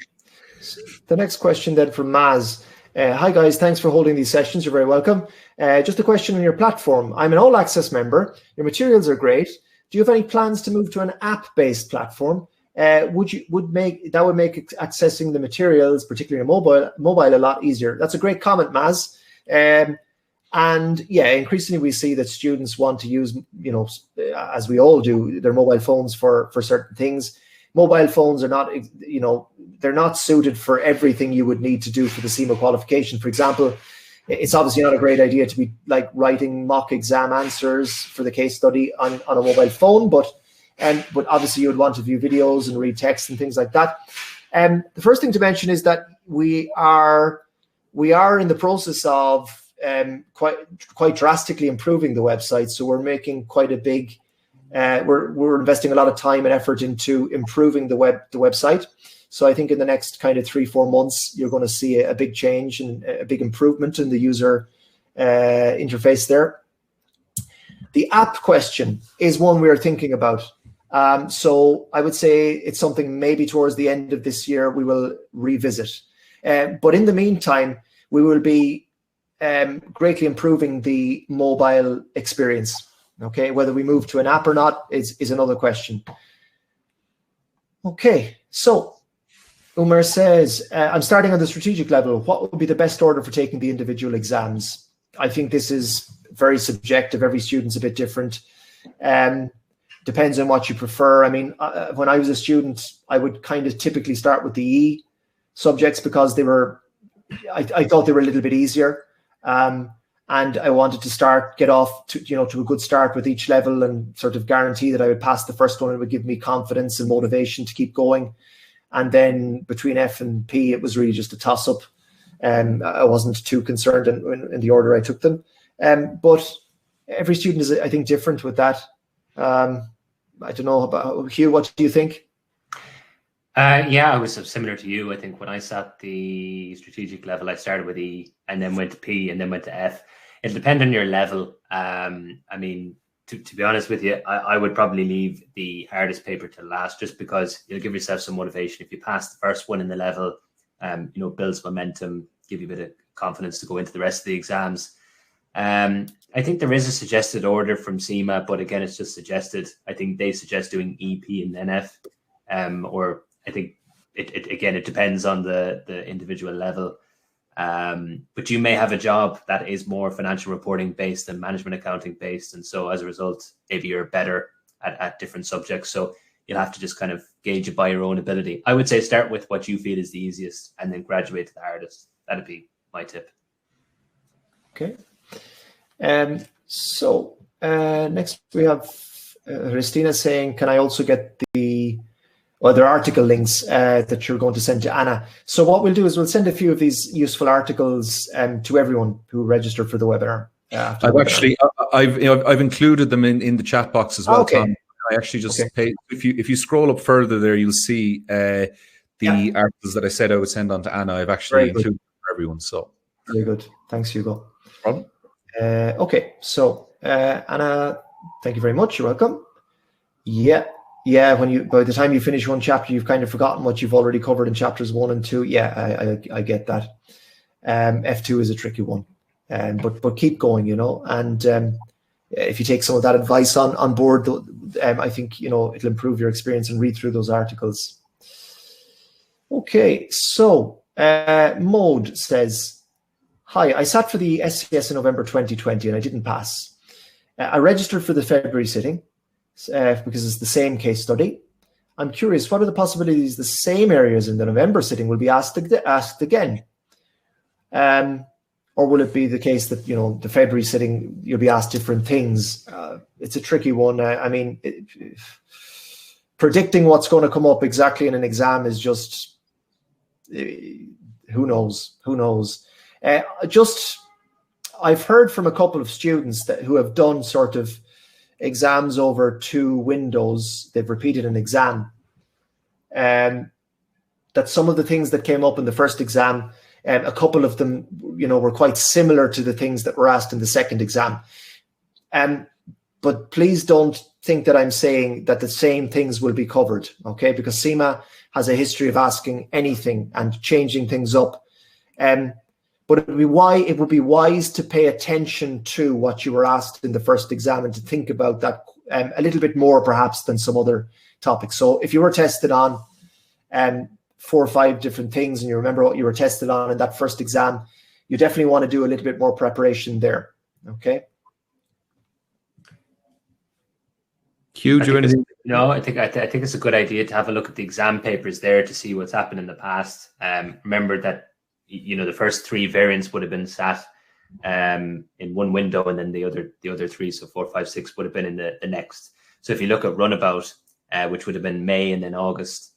The next question then from Maz. Hi guys, thanks for holding these sessions. You're very welcome. Just a question on your platform. I'm an all access member. Your materials are great. Do you have any plans to move to an app-based platform? Would make accessing the materials, particularly mobile, a lot easier? That's a great comment, Maz. And yeah, increasingly we see that students want to use, as we all do, their mobile phones for certain things. Mobile phones are not, they're not suited for everything you would need to do for the CIMA qualification. For example, it's obviously not a great idea to be like writing mock exam answers for the case study on a mobile phone, but obviously you would want to view videos and read text and things like that. The first thing to mention is that we are in the process of quite drastically improving the website. So we're making quite a big, we're investing a lot of time and effort into improving the website. So I think in the next kind of 3-4 months, you're going to see a big change and a big improvement in the user interface there. The app question is one we're thinking about. So I would say it's something maybe towards the end of this year we will revisit. But in the meantime, we will be greatly improving the mobile experience. Okay, whether we move to an app or not is another question. Okay, so Umar says, I'm starting on the strategic level. What would be the best order for taking the individual exams? I think this is very subjective. Every student's a bit different. Depends on what you prefer. I mean, when I was a student, I would kind of typically start with the E subjects because they were, I thought they were a little bit easier. And I wanted to get off to a good start with each level and sort of guarantee that I would pass the first one. It would give me confidence and motivation to keep going. And then between F and P, it was really just a toss-up. I wasn't too concerned in the order I took them. But every student is, I think, different with that. I don't know about Hugh. What do you think? Yeah, I was similar to you. I think when I sat the strategic level, I started with E and then went to P and then went to F. It depends on your level. I mean, to be honest with you, I would probably leave the hardest paper to last just because you'll give yourself some motivation. If you pass the first one in the level, builds momentum, give you a bit of confidence to go into the rest of the exams. I think there is a suggested order from CIMA, but again, it's just suggested. I think they suggest doing EP and then F, or I think it depends on the individual level. But you may have a job that is more financial reporting based and management accounting based. And so as a result, maybe you're better at different subjects. So you'll have to just kind of gauge it by your own ability. I would say start with what you feel is the easiest and then graduate to the hardest. That'd be my tip. Okay. So next we have Christina saying, can I also get the other article links that you're going to send to Anna? So what we'll do is we'll send a few of these useful articles to everyone who registered for the webinar. I've included them in the chat box as well, okay. Tom. I actually just paid. If you scroll up further there, you'll see the articles that I said I would send on to Anna. I've actually included them for everyone. So very good. Thanks, Hugo. No problem. Okay, so Anna, thank you very much. You're welcome. Yeah. By the time you finish one chapter, you've kind of forgotten what you've already covered in chapters 1 and 2. Yeah, I get that. F2 is a tricky one, but keep going, and if you take some of that advice on board, I think it'll improve your experience and read through those articles. Okay, so Mode says, hi, I sat for the SCS in November 2020 and I didn't pass. I registered for the February sitting because it's the same case study. I'm curious, what are the possibilities the same areas in the November sitting will be asked again? Or will it be the case that, the February sitting, you'll be asked different things? It's a tricky one. I mean, predicting what's going to come up exactly in an exam is just, who knows? I've heard from a couple of students who have done sort of exams over 2 windows. They've repeated an exam. That some of the things that came up in the first exam, a couple of them, were quite similar to the things that were asked in the second exam. But please don't think that I'm saying that the same things will be covered, okay? Because CIMA has a history of asking anything and changing things up. But it would be wise to pay attention to what you were asked in the first exam and to think about that a little bit more perhaps than some other topics. So if you were tested on 4 or 5 different things and you remember what you were tested on in that first exam, you definitely want to do a little bit more preparation there, okay? Hugh, do you anything? No, I think it's a good idea to have a look at the exam papers there to see what's happened in the past. Remember that the first 3 variants would have been sat in one window, and then the other 3, so 4, 5, 6 would have been in the next. So if you look at runabout, which would have been May and then August,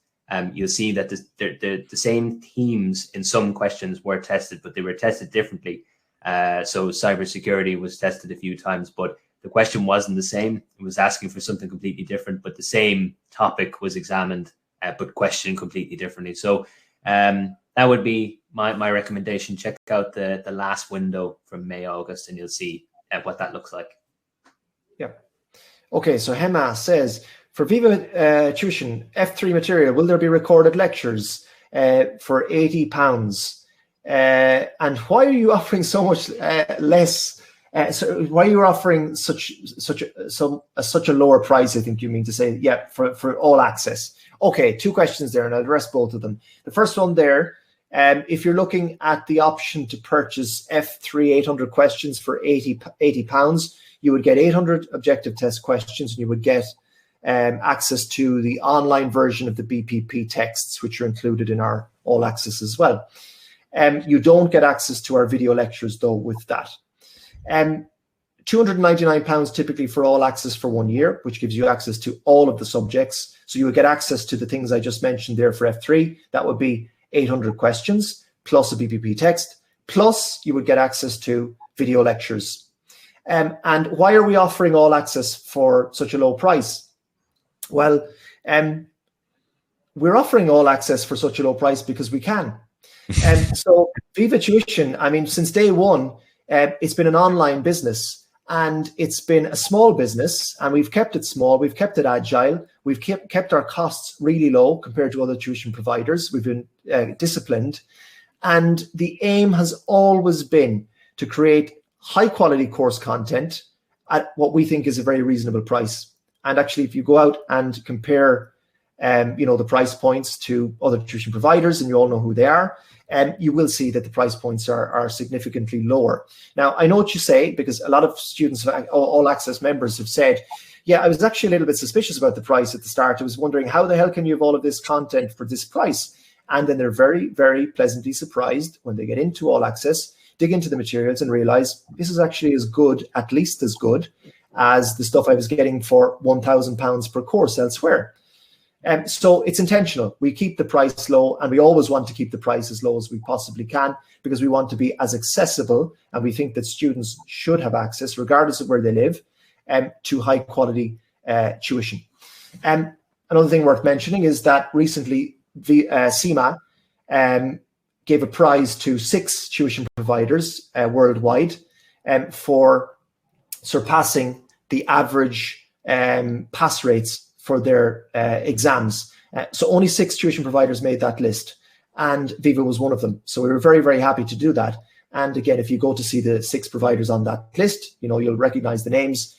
you'll see that the same themes in some questions were tested, but they were tested differently. So cybersecurity was tested a few times, but the question wasn't the same. It was asking for something completely different, but the same topic was examined, but questioned completely differently. So that would be my recommendation. Check out the last window from May, August, and you'll see what that looks like. Yeah. Okay, so Hema says, for Viva tuition, F3 material, will there be recorded lectures for £80? And why are you offering so much less? So why are you offering such a lower price? I think you mean to say, yeah, for all access. Okay, 2 questions there, and I'll address both of them. The first one there, if you're looking at the option to purchase F3 800 questions for £80, you would get 800 objective test questions, and you would get access to the online version of the BPP texts, which are included in our all access as well. You don't get access to our video lectures though with that. £299 typically for all access for 1 year, which gives you access to all of the subjects. So you would get access to the things I just mentioned there for F3. That would be 800 questions plus a BPP text, plus you would get access to video lectures. And why are we offering all access for such a low price? Well, we're offering all access for such a low price because we can. So Viva Tuition, I mean, since day one, it's been an online business, and it's been a small business, and we've kept it small, we've kept it agile, we've kept our costs really low compared to other tuition providers. We've been disciplined, and the aim has always been to create high quality course content at what we think is a very reasonable price. And actually, if you go out and compare the price points to other tuition providers, and you all know who they are, you will see that the price points are significantly lower. Now, I know what you say, because a lot of students, all access members, have said, yeah, I was actually a little bit suspicious about the price at the start. I was wondering, how the hell can you have all of this content for this price? And then they're very, very pleasantly surprised when they get into all access, dig into the materials, and realize this is actually as good, at least as good, as the stuff I was getting for £1,000 per course elsewhere. So it's intentional. We keep the price low, and we always want to keep the price as low as we possibly can, because we want to be as accessible, and we think that students should have access, regardless of where they live, to high quality tuition. Another thing worth mentioning is that recently CIMA gave a prize to 6 tuition providers worldwide for surpassing the average pass rates for their exams. So only 6 tuition providers made that list, and Viva was one of them. So we were very, very happy to do that. And again, if you go to see the 6 providers on that list, you'll recognize the names.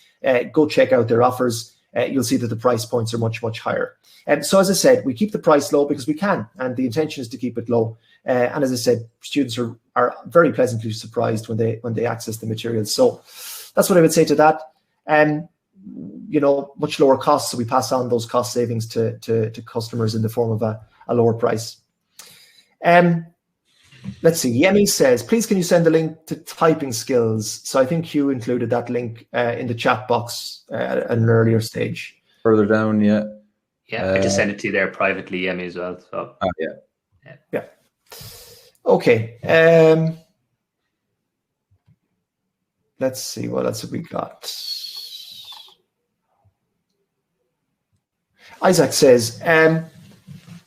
Go check out their offers. You'll see that the price points are much, much higher. So as I said, we keep the price low because we can, and the intention is to keep it low. And as I said, students are very pleasantly surprised when they access the materials. So that's what I would say to that. Much lower costs, so we pass on those cost savings to customers in the form of a lower price. Let's see. Yemi says, please can you send the link to typing skills? So I think Hugh included that link in the chat box at an earlier stage. Further down, yeah. Yeah, I just sent it to you there privately, Yemi, as well. So yeah. Okay. Let's see, what else have we got? Isaac says,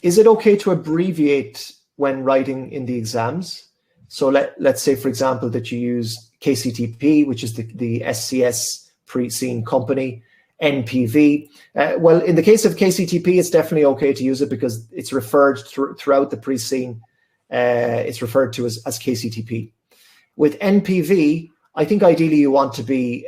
is it okay to abbreviate when writing in the exams? So let's say, for example, that you use KCTP, which is the SCS pre-seen company, NPV. Well, in the case of KCTP, it's definitely okay to use it because it's referred throughout the pre-scene. It's referred to as KCTP. With NPV, I think ideally you want to be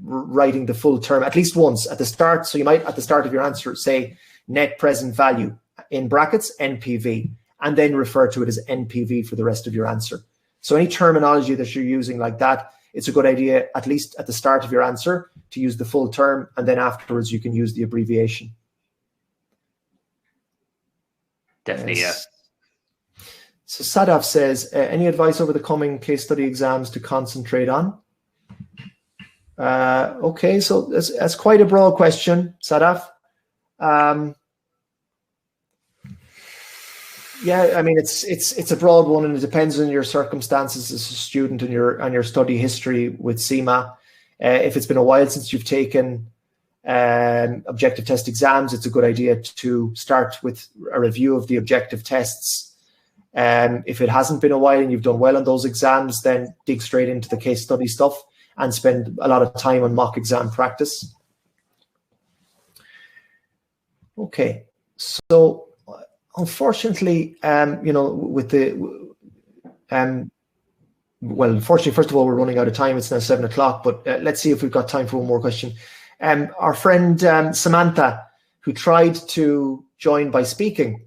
writing the full term at least once at the start. So you might, at the start of your answer, say net present value in brackets, NPV, and then refer to it as NPV for the rest of your answer. So any terminology that you're using like that, it's a good idea, at least at the start of your answer, to use the full term, and then afterwards you can use the abbreviation. Definitely, yeah. So Sadaf says, any advice over the coming case study exams to concentrate on? Okay, so that's quite a broad question, Sadaf. Yeah, I mean, it's a broad one, and it depends on your circumstances as a student and your study history with CIMA. If it's been a while since you've taken objective test exams, it's a good idea to start with a review of the objective tests. If it hasn't been a while and you've done well on those exams, then dig straight into the case study stuff and spend a lot of time on mock exam practice. Okay, so unfortunately, with the well, unfortunately, first of all, we're running out of time. It's now 7 o'clock, but let's see if we've got time for one more question. Our friend Samantha, who tried to join by speaking.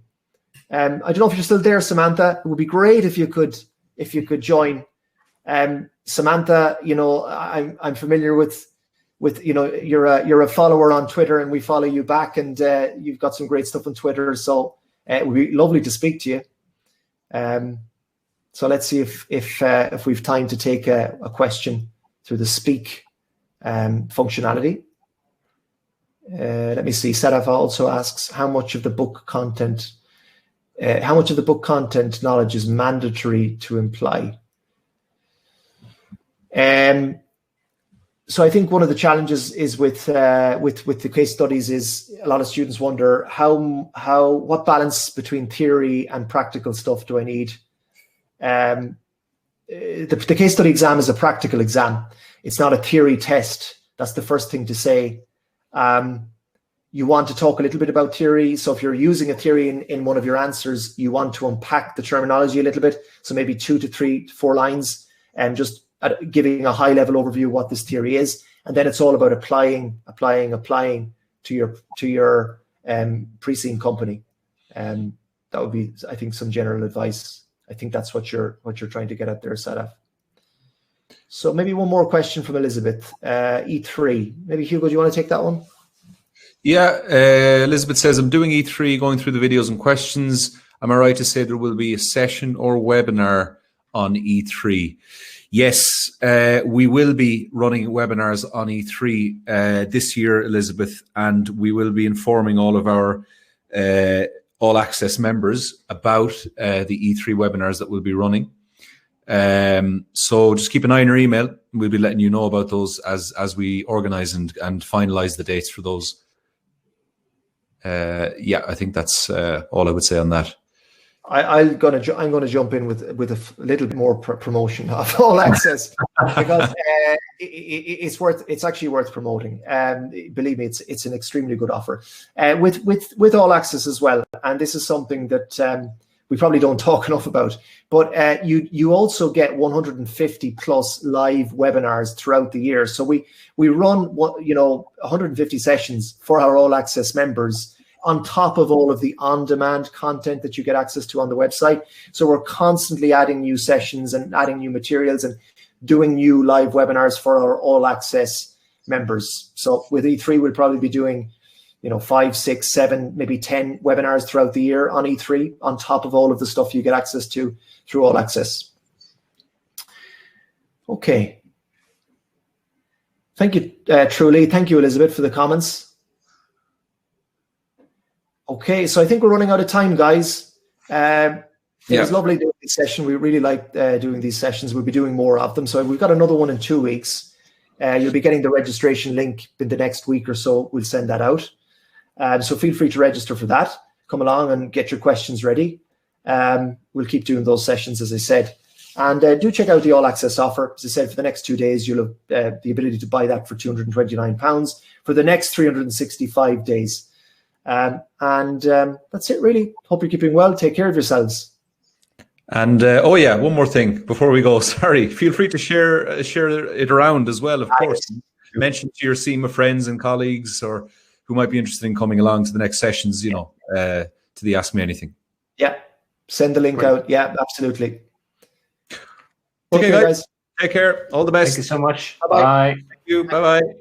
I don't know if you're still there, Samantha. It would be great if you could join. Samantha, I'm familiar with you're a follower on Twitter, and we follow you back, and you've got some great stuff on Twitter. So it would be lovely to speak to you. So let's see if we've time to take a question through the speak functionality. Let me see. Sadaf also asks how much of the book content knowledge is mandatory to imply. So I think one of the challenges is with the case studies is a lot of students wonder what balance between theory and practical stuff do I need? The case study exam is a practical exam. It's not a theory test. That's the first thing to say. You want to talk a little bit about theory. So if you're using a theory in one of your answers, you want to unpack the terminology a little bit. So maybe 2 to 3 to 4 lines and just giving a high level overview of what this theory is. And then it's all about applying to your pre-scene company. That would be, I think, some general advice. I think that's what you're trying to get at there, Sadaf. So maybe one more question from Elizabeth. E3. Maybe Hugo, do you want to take that one? Yeah, Elizabeth says, I'm doing E3, going through the videos and questions. Am I right to say there will be a session or webinar on E3? Yes, we will be running webinars on E3 this year, Elizabeth, and we will be informing all of our All Access members about the E3 webinars that we'll be running. So just keep an eye on your email. We'll be letting you know about those as we organize and finalize the dates for those. Yeah, I think that's all I would say on that. I'm gonna jump in with a little bit more promotion of All Access because it's actually worth promoting. Believe me, it's an extremely good offer with All Access as well. And this is something that we probably don't talk enough about. But you also get 150 plus live webinars throughout the year. So we run 150 sessions for our All Access members, on top of all of the on-demand content that you get access to on the website. So we're constantly adding new sessions and adding new materials and doing new live webinars for our All Access members. So with E3, we'll probably be doing 5, 6, 7, maybe 10 webinars throughout the year on E3, on top of all of the stuff you get access to through All Access. Okay. Thank you, Truly. Thank you, Elizabeth, for the comments. Okay, so I think we're running out of time, guys. It was lovely doing this session. We really like doing these sessions. We'll be doing more of them. So we've got another one in 2 weeks. You'll be getting the registration link in the next week or so. We'll send that out. So feel free to register for that. Come along and get your questions ready. We'll keep doing those sessions, as I said. And do check out the All Access offer. As I said, for the next 2 days, you'll have the ability to buy that for £229 for the next 365 days. That's it, really. Hope you're keeping well. Take care of yourselves. And one more thing before we go. Sorry, feel free to share it around as well. Of course, mention to your CIMA friends and colleagues, or who might be interested in coming along to the next sessions. To the Ask Me Anything. Yeah, send the link out. Yeah, absolutely. Okay, guys. Take care. All the best. Thank you so much. Bye-bye. Thank you. Bye bye.